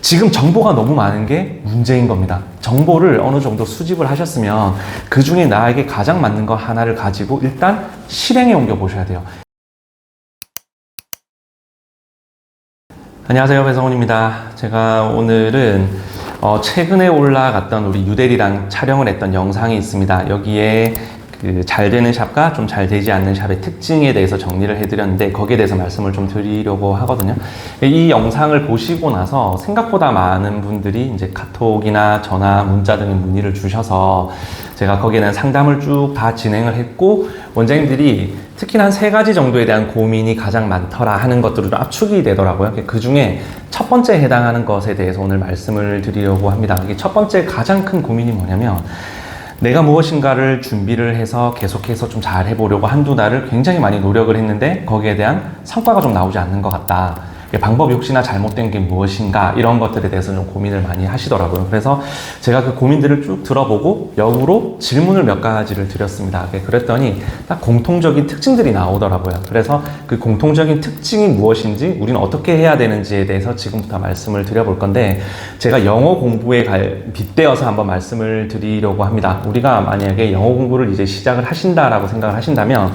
지금 정보가 너무 많은 게 문제인 겁니다. 정보를 어느 정도 수집을 하셨으면 그 중에 나에게 가장 맞는 거 하나를 가지고 일단 실행에 옮겨 보셔야 돼요. 안녕하세요, 배성훈입니다. 제가 오늘은 최근에 올라갔던 우리 유대리랑 촬영을 했던 영상이 있습니다. 여기에 잘 되는 샵과 좀 잘 되지 않는 샵의 특징에 대해서 정리를 해드렸는데 거기에 대해서 말씀을 좀 드리려고 하거든요. 이 영상을 보시고 나서 생각보다 많은 분들이 이제 카톡이나 전화, 문자 등의 문의를 주셔서 제가 거기에 대한 상담을 쭉 다 진행을 했고, 원장님들이 특히 한 3가지 정도에 대한 고민이 가장 많더라 하는 것들을 압축이 되더라고요. 그 중에 첫 번째 해당하는 것에 대해서 오늘 말씀을 드리려고 합니다. 이게 첫 번째 가장 큰 고민이 뭐냐면, 내가 무엇인가를 준비를 해서 계속해서 좀 잘 해보려고 한두 달을 굉장히 많이 노력을 했는데 거기에 대한 성과가 좀 나오지 않는 것 같다. 방법이 혹시나 잘못된 게 무엇인가, 이런 것들에 대해서 좀 고민을 많이 하시더라고요. 그래서 제가 그 고민들을 쭉 들어보고 역으로 질문을 몇 가지를 드렸습니다. 그랬더니 딱 공통적인 특징들이 나오더라고요. 그래서 그 공통적인 특징이 무엇인지, 우리는 어떻게 해야 되는지에 대해서 지금부터 말씀을 드려볼 건데, 제가 영어 공부에 빗대어서 한번 말씀을 드리려고 합니다. 우리가 만약에 영어 공부를 이제 시작을 하신다라고 생각을 하신다면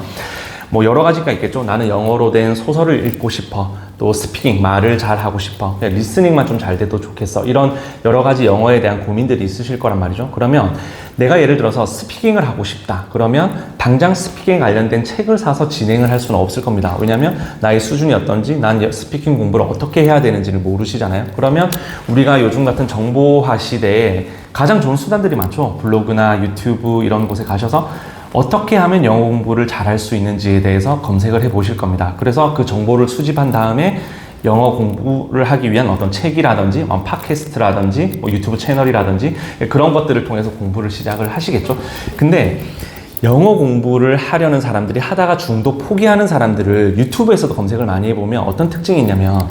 뭐 여러 가지가 있겠죠. 나는 영어로 된 소설을 읽고 싶어. 또 스피킹, 말을 잘 하고 싶어. 그냥 리스닝만 좀 잘 돼도 좋겠어. 이런 여러 가지 영어에 대한 고민들이 있으실 거란 말이죠. 그러면 내가 예를 들어서 스피킹을 하고 싶다. 그러면 당장 스피킹에 관련된 책을 사서 진행을 할 수는 없을 겁니다. 왜냐하면 나의 수준이 어떤지, 난 스피킹 공부를 어떻게 해야 되는지를 모르시잖아요. 그러면 우리가 요즘 같은 정보화 시대에 가장 좋은 수단들이 많죠. 블로그나 유튜브 이런 곳에 가셔서 어떻게 하면 영어 공부를 잘할 수 있는지에 대해서 검색을 해 보실 겁니다. 그래서 그 정보를 수집한 다음에 영어 공부를 하기 위한 어떤 책이라든지 팟캐스트라든지 유튜브 채널이라든지 그런 것들을 통해서 공부를 시작을 하시겠죠. 근데 영어 공부를 하려는 사람들이 하다가 중도 포기하는 사람들을 유튜브에서도 검색을 많이 해보면 어떤 특징이 있냐면,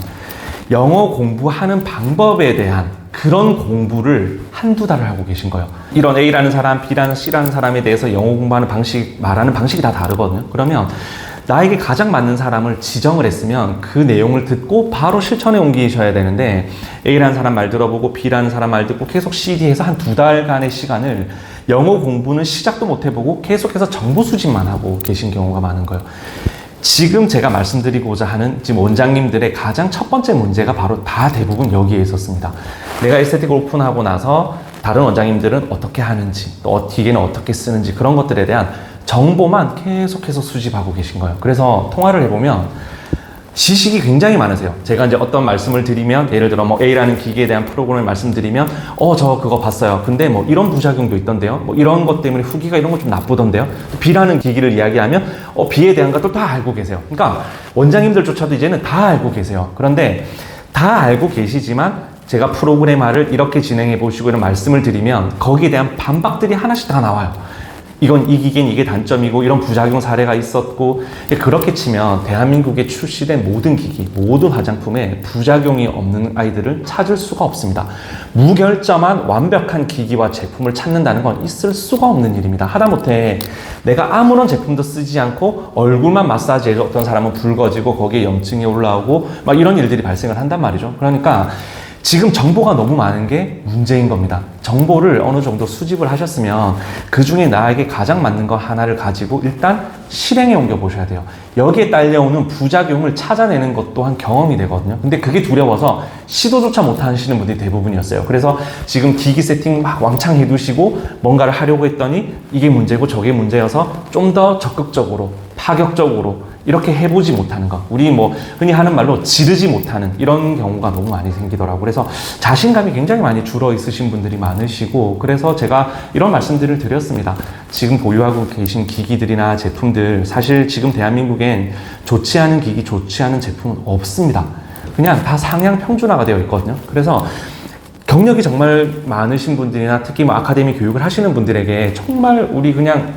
영어 공부하는 방법에 대한 그런 공부를 한두 달을 하고 계신 거예요. 이런 A라는 사람, B라는 C라는 사람에 대해서 영어 공부하는 방식, 말하는 방식이 다 다르거든요. 그러면 나에게 가장 맞는 사람을 지정을 했으면 그 내용을 듣고 바로 실천에 옮기셔야 되는데, A라는 사람 말 들어보고 B라는 사람 말 듣고 계속 CD해서 한 2달간의 시간을 영어 공부는 시작도 못 해보고 계속해서 정보 수집만 하고 계신 경우가 많은 거예요. 지금 제가 말씀드리고자 하는 지금 원장님들의 가장 첫 번째 문제가 바로 다 대부분 여기에 있었습니다. 내가 에스테틱을 오픈하고 나서 다른 원장님들은 어떻게 하는지, 또 기계는 어떻게 쓰는지, 그런 것들에 대한 정보만 계속해서 수집하고 계신 거예요. 그래서 통화를 해보면 지식이 굉장히 많으세요. 제가 이제 어떤 말씀을 드리면, 예를 들어 A라는 기계에 대한 프로그램을 말씀드리면 저 그거 봤어요. 근데 이런 부작용도 있던데요. 이런 것 때문에 후기가 이런 거 좀 나쁘던데요. B라는 기기를 이야기하면 B에 대한 것도 다 알고 계세요. 그러니까 원장님들조차도 이제는 다 알고 계세요. 그런데 다 알고 계시지만 제가 프로그램화를 이렇게 진행해 보시고 이런 말씀을 드리면 거기에 대한 반박들이 하나씩 다 나와요. 이건 이 기계는 이게 단점이고 이런 부작용 사례가 있었고, 그렇게 치면 대한민국에 출시된 모든 기기, 모든 화장품에 부작용이 없는 아이들을 찾을 수가 없습니다. 무결점한 완벽한 기기와 제품을 찾는다는 건 있을 수가 없는 일입니다. 하다못해 내가 아무런 제품도 쓰지 않고 얼굴만 마사지해서 어떤 사람은 붉어지고 거기에 염증이 올라오고 막 이런 일들이 발생을 한단 말이죠. 그러니까 지금 정보가 너무 많은 게 문제인 겁니다. 정보를 어느 정도 수집을 하셨으면 그 중에 나에게 가장 맞는 거 하나를 가지고 일단 실행에 옮겨 보셔야 돼요. 여기에 딸려오는 부작용을 찾아내는 것 또한 경험이 되거든요. 근데 그게 두려워서 시도조차 못 하시는 분들이 대부분이었어요. 그래서 지금 기기 세팅 막 왕창 해두시고 뭔가를 하려고 했더니 이게 문제고 저게 문제여서 좀 더 적극적으로, 파격적으로 이렇게 해보지 못하는 것, 우리 흔히 하는 말로 지르지 못하는 이런 경우가 너무 많이 생기더라고요. 그래서 자신감이 굉장히 많이 줄어 있으신 분들이 많으시고, 그래서 제가 이런 말씀들을 드렸습니다. 지금 보유하고 계신 기기들이나 제품들, 사실 지금 대한민국엔 좋지 않은 기기, 좋지 않은 제품은 없습니다. 그냥 다 상향 평준화가 되어 있거든요. 그래서 경력이 정말 많으신 분들이나 특히 아카데미 교육을 하시는 분들에게 정말 우리 그냥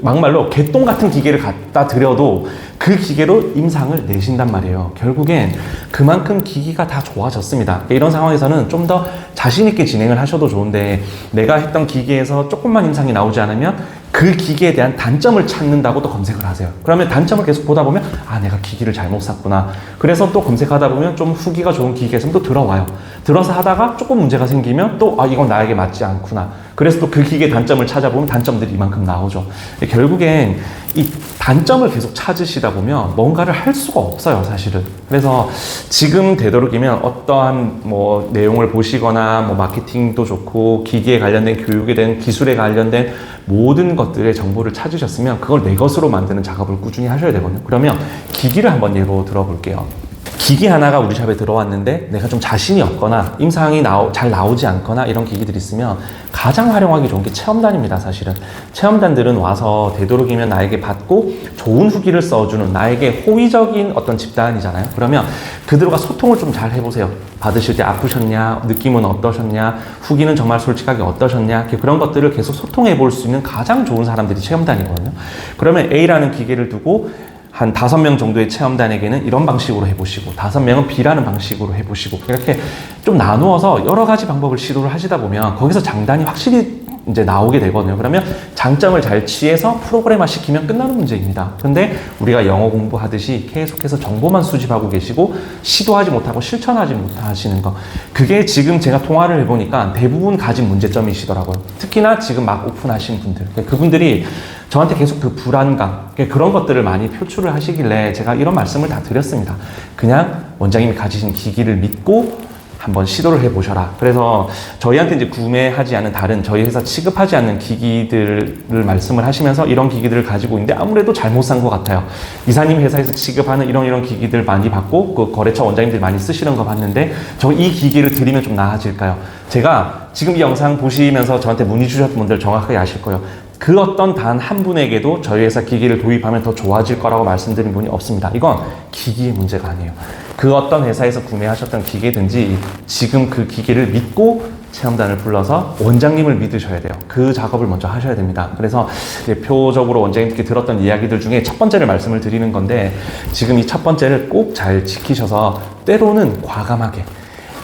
막말로 개똥 같은 기계를 갖다 드려도 그 기계로 임상을 내신단 말이에요. 결국엔 그만큼 기기가 다 좋아졌습니다. 이런 상황에서는 좀 더 자신 있게 진행을 하셔도 좋은데, 내가 했던 기계에서 조금만 임상이 나오지 않으면 그 기기에 대한 단점을 찾는다고 또 검색을 하세요. 그러면 단점을 계속 보다 보면 내가 기기를 잘못 샀구나. 그래서 또 검색하다 보면 좀 후기가 좋은 기기가 있으면 또 들어와요. 들어서 하다가 조금 문제가 생기면 또 이건 나에게 맞지 않구나. 그래서 또 그 기기의 단점을 찾아보면 단점들이 이만큼 나오죠. 결국엔 이 단점을 계속 찾으시다 보면 뭔가를 할 수가 없어요, 사실은. 그래서 지금 되도록이면 어떠한 뭐 내용을 보시거나 뭐 마케팅도 좋고 기기에 관련된 교육에 대한 기술에 관련된 모든 것들의 정보를 찾으셨으면 그걸 내 것으로 만드는 작업을 꾸준히 하셔야 되거든요. 그러면 기기를 한번 예로 들어볼게요. 기기 하나가 우리 샵에 들어왔는데 내가 좀 자신이 없거나 임상이 잘 나오지 않거나 이런 기기들이 있으면 가장 활용하기 좋은 게 체험단입니다, 사실은. 체험단들은 와서 되도록이면 나에게 받고 좋은 후기를 써주는 나에게 호의적인 어떤 집단이잖아요. 그러면 그들과 소통을 좀 잘 해보세요. 받으실 때 아프셨냐, 느낌은 어떠셨냐, 후기는 정말 솔직하게 어떠셨냐, 그런 것들을 계속 소통해 볼 수 있는 가장 좋은 사람들이 체험단이거든요. 그러면 A라는 기계를 두고 한 5명 정도의 체험단에게는 이런 방식으로 해보시고 5명은 B라는 방식으로 해보시고 이렇게 좀 나누어서 여러 가지 방법을 시도를 하시다 보면 거기서 장단이 확실히 이제 나오게 되거든요. 그러면 장점을 잘 취해서 프로그램화 시키면 끝나는 문제입니다. 근데 우리가 영어 공부하듯이 계속해서 정보만 수집하고 계시고 시도하지 못하고 실천하지 못하시는 거, 그게 지금 제가 통화를 해보니까 대부분 가진 문제점이시더라고요. 특히나 지금 막 오픈하신 분들, 그분들이 저한테 계속 그 불안감, 그런 것들을 많이 표출을 하시길래 제가 이런 말씀을 다 드렸습니다. 그냥 원장님이 가지신 기기를 믿고 한번 시도를 해보셔라. 그래서 저희한테 이제 구매하지 않은 다른 저희 회사 취급하지 않는 기기들을 말씀을 하시면서 이런 기기들을 가지고 있는데 아무래도 잘못 산 것 같아요. 이사님 회사에서 취급하는 이런 기기들 많이 받고 그 거래처 원장님들이 많이 쓰시는 거 봤는데 저 이 기기를 드리면 좀 나아질까요? 제가 지금 이 영상 보시면서 저한테 문의 주셨던 분들 정확하게 아실 거예요. 그 어떤 단 한 분에게도 저희 회사 기기를 도입하면 더 좋아질 거라고 말씀드린 분이 없습니다. 이건 기기의 문제가 아니에요. 그 어떤 회사에서 구매하셨던 기계든지 지금 그 기기를 믿고 체험단을 불러서 원장님을 믿으셔야 돼요. 그 작업을 먼저 하셔야 됩니다. 그래서 대표적으로 원장님께 들었던 이야기들 중에 첫 번째를 말씀을 드리는 건데 지금 이 첫 번째를 꼭 잘 지키셔서 때로는 과감하게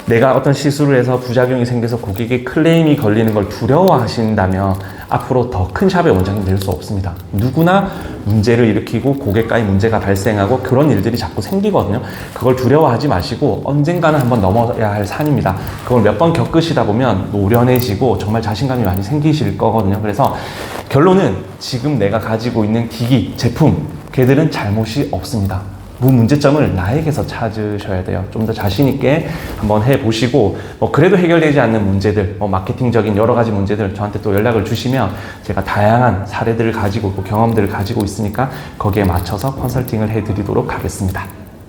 내가 어떤 시술을 해서 부작용이 생겨서 고객의 클레임이 걸리는 걸 두려워하신다면 앞으로 더 큰 샵의 원장님 될 수 없습니다. 누구나 문제를 일으키고 고객과의 문제가 발생하고 그런 일들이 자꾸 생기거든요. 그걸 두려워하지 마시고 언젠가는 한번 넘어야 할 산입니다. 그걸 몇 번 겪으시다 보면 노련해지고 정말 자신감이 많이 생기실 거거든요. 그래서 결론은 지금 내가 가지고 있는 기기, 제품, 걔들은 잘못이 없습니다. 문제점을 나에게서 찾으셔야 돼요. 좀 더 자신있게 한번 해보시고, 그래도 해결되지 않는 문제들, 마케팅적인 여러 가지 문제들 저한테 또 연락을 주시면 제가 다양한 사례들을 가지고 있고 경험들을 가지고 있으니까 거기에 맞춰서 컨설팅을 해드리도록 하겠습니다.